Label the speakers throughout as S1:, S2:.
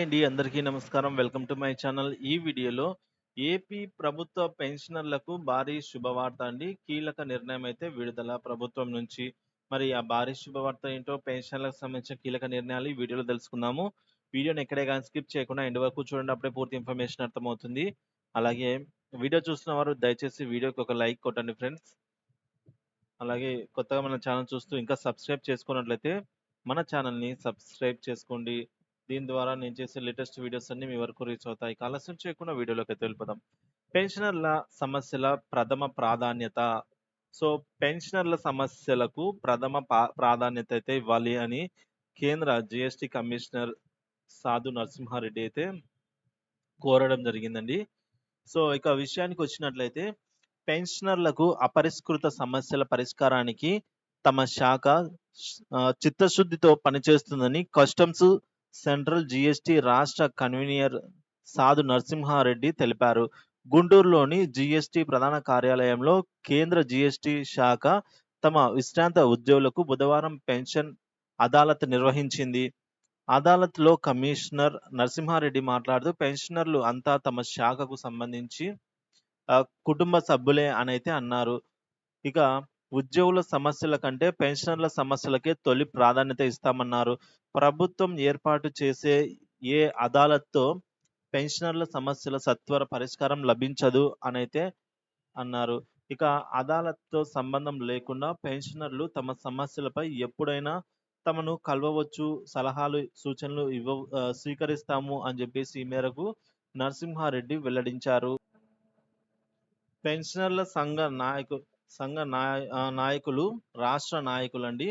S1: అండి అందరికీ నమస్కారం. Welcome to my channel. ఈ వీడియోలో ఏపీ ప్రభుత్వ పెన్షనర్లకు భారీ శుభవార్త అండి. కీలక నిర్ణయం అయితే విడుదల ప్రభుత్వం నుంచి. మరి ఆ భారీ శుభవార్త ఏంటో పెన్షనర్లకు సంబంధించిన కీలక నిర్ణయాలు ఈ వీడియోలో తెలుసుకుందాము. వీడియోని ఎక్కడే గాని స్కిప్ చేయకుండా ఎండ్ వరకు చూడండి. అప్పుడే పూర్తి ఇన్ఫర్మేషన్ అర్థమవుతుంది. అలాగే వీడియో చూస్తున్న వారు దయచేసి వీడియోకి ఒక లైక్ కొట్టండి ఫ్రెండ్స్. అలాగే కొత్తగా మన ఛానల్ చూస్తూ ఇంకా సబ్స్క్రైబ్ చేసుకున్నట్లయితే మన ఛానల్‌ని సబ్స్క్రైబ్ చేసుకోండి. దీని ద్వారా నేను చేసే లేటెస్ట్ వీడియోస్ అన్నీ మీ వరకు రీచ్ అవుతాయి. ఇక ఆలస్యం చేయకుండా వీడియోలోకైతే వెళ్ళిపోదాం. పెన్షనర్ల సమస్యల ప్రథమ ప్రాధాన్యత. సో, పెన్షనర్ల సమస్యలకు ప్రథమ ప్రాధాన్యత అయితే ఇవ్వాలి అని కేంద్ర జీఎస్టీ కమిషనర్ సాధు నరసింహారెడ్డి అయితే కోరడం జరిగిందండి. సో, ఇక విషయానికొచ్చినట్లయితే పెన్షనర్లకు అపరిష్కృత సమస్యల పరిష్కారానికి తమ శాఖ చిత్తశుద్ధితో పనిచేస్తుందని కస్టమ్స్ సెంట్రల్ జీఎస్టీ రాష్ట్ర కన్వీనర్ సాధు నరసింహారెడ్డి తెలిపారు. గుంటూరులోని జీఎస్టీ ప్రధాన కార్యాలయంలో కేంద్ర జీఎస్టీ శాఖ తమ విశ్రాంత ఉద్యోగులకు బుధవారం పెన్షన్ అదాలత్ నిర్వహించింది. అదాలత్‌లో కమిషనర్ నరసింహారెడ్డి మాట్లాడుతూ పెన్షనర్లు అంతా తమ శాఖకు సంబంధించి కుటుంబ సభ్యులే అనైతే అన్నారు. ఇక ఉద్యోగుల సమస్యల కంటే పెన్షనర్ల సమస్యలకే తొలి ప్రాధాన్యత ఇస్తామన్నారు. ప్రభుత్వం ఏర్పాటు చేసే ఏ అదాలత్‌తో పెన్షనర్ల సమస్యల సత్వర పరిష్కారం లభించదు అనైతే అన్నారు. ఇక అదాలత్‌తో సంబంధం లేకుండా పెన్షనర్లు తమ సమస్యలపై ఎప్పుడైనా తమను కలవవచ్చు, సలహాలు, సూచనలు స్వీకరిస్తాము అని జెప్పేసి ఈ మేరకు నరసింహారెడ్డి వెల్లడించారు. పెన్షనర్ల నాయకులు, రాష్ట్ర నాయకులండి.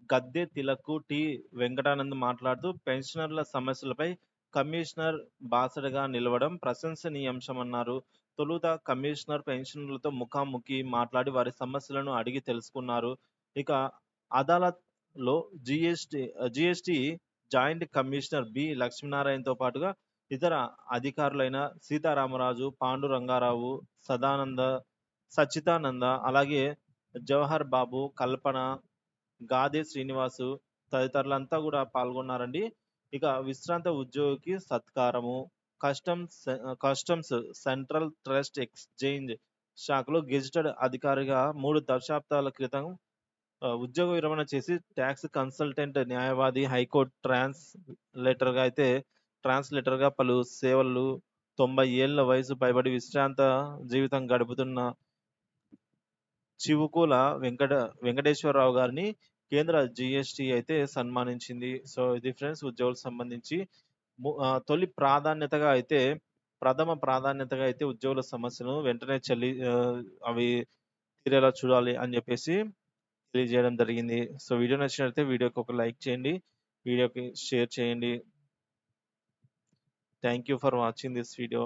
S1: గద్దె తిలక్, టి. వెంకటానంద్ మాట్లాడుతూ పెన్షనర్ల సమస్యలపై కమిషనర్ బాసటగా నిలవడం ప్రశంసనీయాంశమన్నారు. తొలుత కమిషనర్ పెన్షనర్లతో ముఖాముఖి మాట్లాడి వారి సమస్యలను అడిగి తెలుసుకున్నారు. ఇక అదాలత్‌లో జీఎస్టీ జాయింట్ కమిషనర్ బి. లక్ష్మీనారాయణతో పాటుగా ఇతర అధికారులైన సీతారామరాజు, పాండురంగారావు, సచ్చిదానంద, అలాగే జవహర్ బాబు, కల్పన, గాదె శ్రీనివాసు తదితరులంతా గూడా పాల్గొన్నారండి. ఇక విశ్రాంత ఉద్యోగికి సత్కారము. కస్టమ్స్ సెంట్రల్ ట్రస్ట్ ఎక్స్‌చేంజ్ శాఖలో గెజిటెడ్ అధికారిగా 3 దశాబ్దాల క్రితం ఉద్యోగ విరమణ చేసి టాక్స్ కన్సల్టెంట్, న్యాయవాది, హైకోర్టు ట్రాన్స్‌లేటర్‌గా పలు సేవలు 90 ఏళ్ల వయసు పైబడి విశ్రాంత జీవితం గడుపుతున్న చివుకుల వెంకటేశ్వరరావు గారిని కేంద్ర జీఎస్టీ అయితే సన్మానించింది. సో, ఇది ఫ్రెండ్స్ ఉద్యోగులకు సంబంధించి తొలి ప్రాధాన్యతగా అయితే ప్రథమ ప్రాధాన్యతగా అయితే ఉద్యోగుల సమస్యను వెంటనే అవి తీరేలా చూడాలి అని జెప్పేసి తెలియజేయడం జరిగింది. సో, వీడియో నచ్చినట్లయితే వీడియోకి ఒక లైక్ చేయండి. వీడియోకి షేర్ చేయండి. Thank you for watching this video.